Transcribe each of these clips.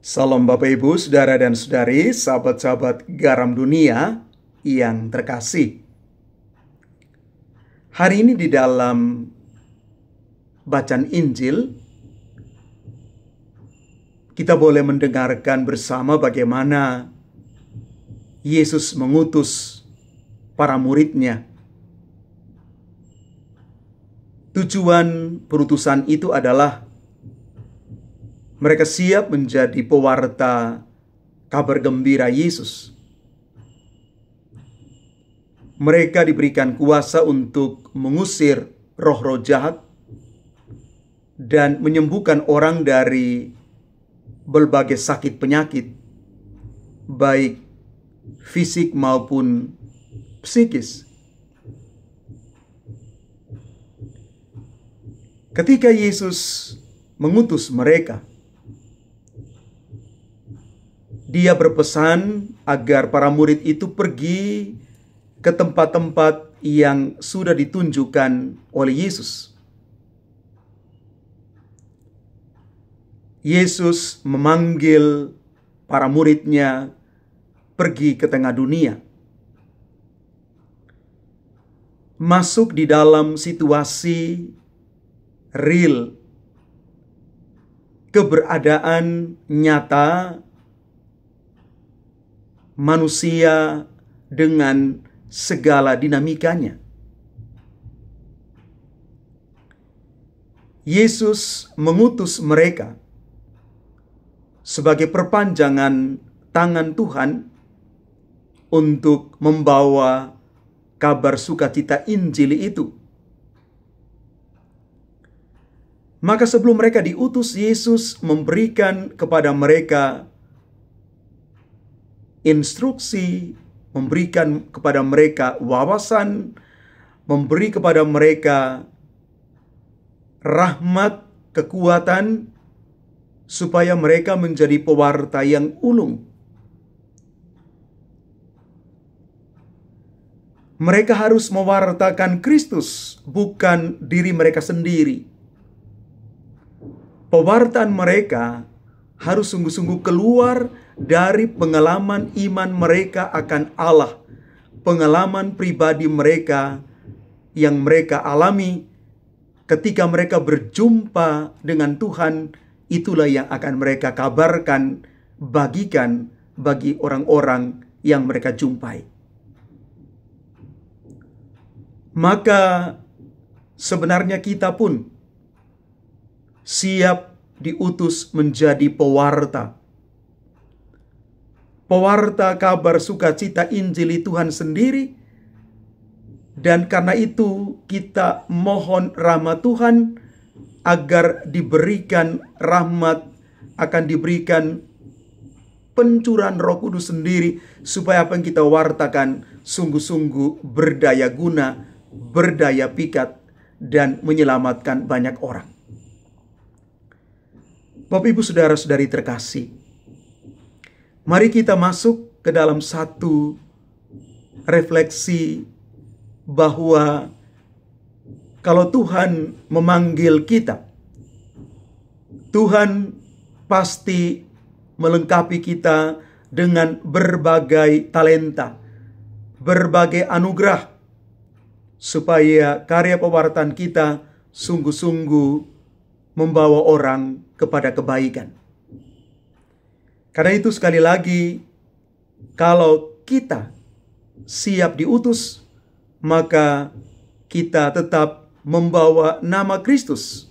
Salam Bapak Ibu, Saudara dan Saudari, sahabat-sahabat Garam Dunia yang terkasih. Hari ini di dalam bacaan Injil, kita boleh mendengarkan bersama bagaimana Yesus mengutus para murid-Nya. Tujuan perutusan itu adalah mereka siap menjadi pewarta kabar gembira Yesus. Mereka diberikan kuasa untuk mengusir roh-roh jahat dan menyembuhkan orang dari berbagai sakit penyakit, baik fisik maupun psikis. Ketika Yesus mengutus mereka, Dia berpesan agar para murid itu pergi ke tempat-tempat yang sudah ditunjukkan oleh Yesus. Yesus memanggil para murid-Nya pergi ke tengah dunia, masuk di dalam situasi real, keberadaan nyata manusia dengan segala dinamikanya. Yesus mengutus mereka sebagai perpanjangan tangan Tuhan untuk membawa kabar sukacita Injil itu. Maka sebelum mereka diutus, Yesus memberikan kepada mereka instruksi, memberikan kepada mereka wawasan, memberi kepada mereka rahmat, kekuatan, supaya mereka menjadi pewarta yang ulung. Mereka harus mewartakan Kristus, bukan diri mereka sendiri. Pewartaan mereka harus sungguh-sungguh keluar dari pengalaman iman mereka akan Allah, pengalaman pribadi mereka yang mereka alami ketika mereka berjumpa dengan Tuhan. Itulah yang akan mereka kabarkan, bagikan bagi orang-orang yang mereka jumpai. Maka sebenarnya kita pun siap diutus menjadi pewarta kabar sukacita Injil Tuhan sendiri. Dan karena itu kita mohon rahmat Tuhan agar diberikan rahmat, akan diberikan pencurahan Roh Kudus sendiri, supaya apa yang kita wartakan sungguh-sungguh berdaya guna, berdaya pikat, dan menyelamatkan banyak orang. Bapak Ibu Saudara-saudari terkasih, mari kita masuk ke dalam satu refleksi bahwa kalau Tuhan memanggil kita, Tuhan pasti melengkapi kita dengan berbagai talenta, berbagai anugerah, supaya karya pewartaan kita sungguh-sungguh membawa orang kepada kebaikan. Karena itu sekali lagi, kalau kita siap diutus, maka kita tetap membawa nama Kristus,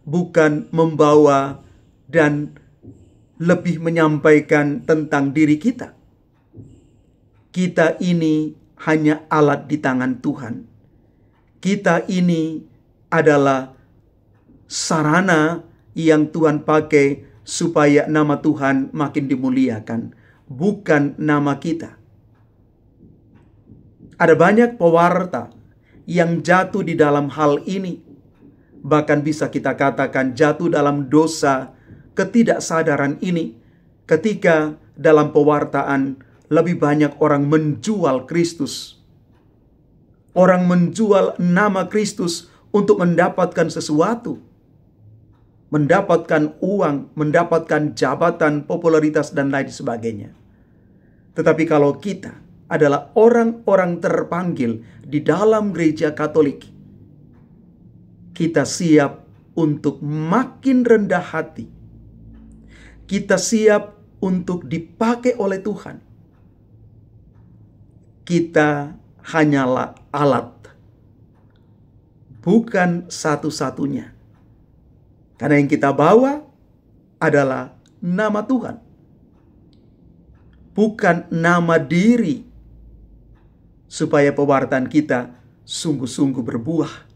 bukan membawa dan lebih menyampaikan tentang diri kita. Kita ini hanya alat di tangan Tuhan. Kita ini adalah sarana yang Tuhan pakai supaya nama Tuhan makin dimuliakan, bukan nama kita. Ada banyak pewarta yang jatuh di dalam hal ini, bahkan bisa kita katakan jatuh dalam dosa ketidaksadaran ini, ketika dalam pewartaan lebih banyak orang menjual Kristus. Orang menjual nama Kristus untuk mendapatkan sesuatu. mendapatkan uang, mendapatkan jabatan, popularitas, dan lain sebagainya. Tetapi kalau kita adalah orang-orang terpanggil di dalam gereja Katolik, kita siap untuk makin rendah hati. Kita siap untuk dipakai oleh Tuhan. Kita hanyalah alat, bukan satu-satunya. Karena yang kita bawa adalah nama Tuhan, bukan nama diri, supaya pewartaan kita sungguh-sungguh berbuah.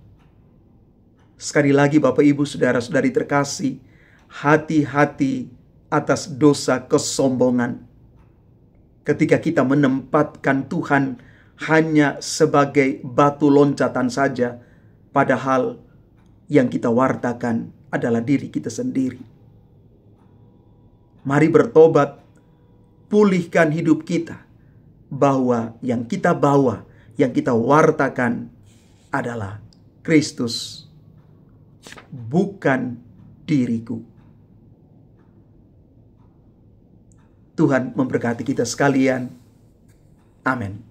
Sekali lagi Bapak Ibu Saudara-saudari terkasih, hati-hati atas dosa kesombongan. Ketika kita menempatkan Tuhan hanya sebagai batu loncatan saja, padahal yang kita wartakan adalah diri kita sendiri. Mari bertobat, pulihkan hidup kita, bahwa yang kita bawa, yang kita wartakan adalah Kristus, bukan diriku. Tuhan memberkati kita sekalian. Amin.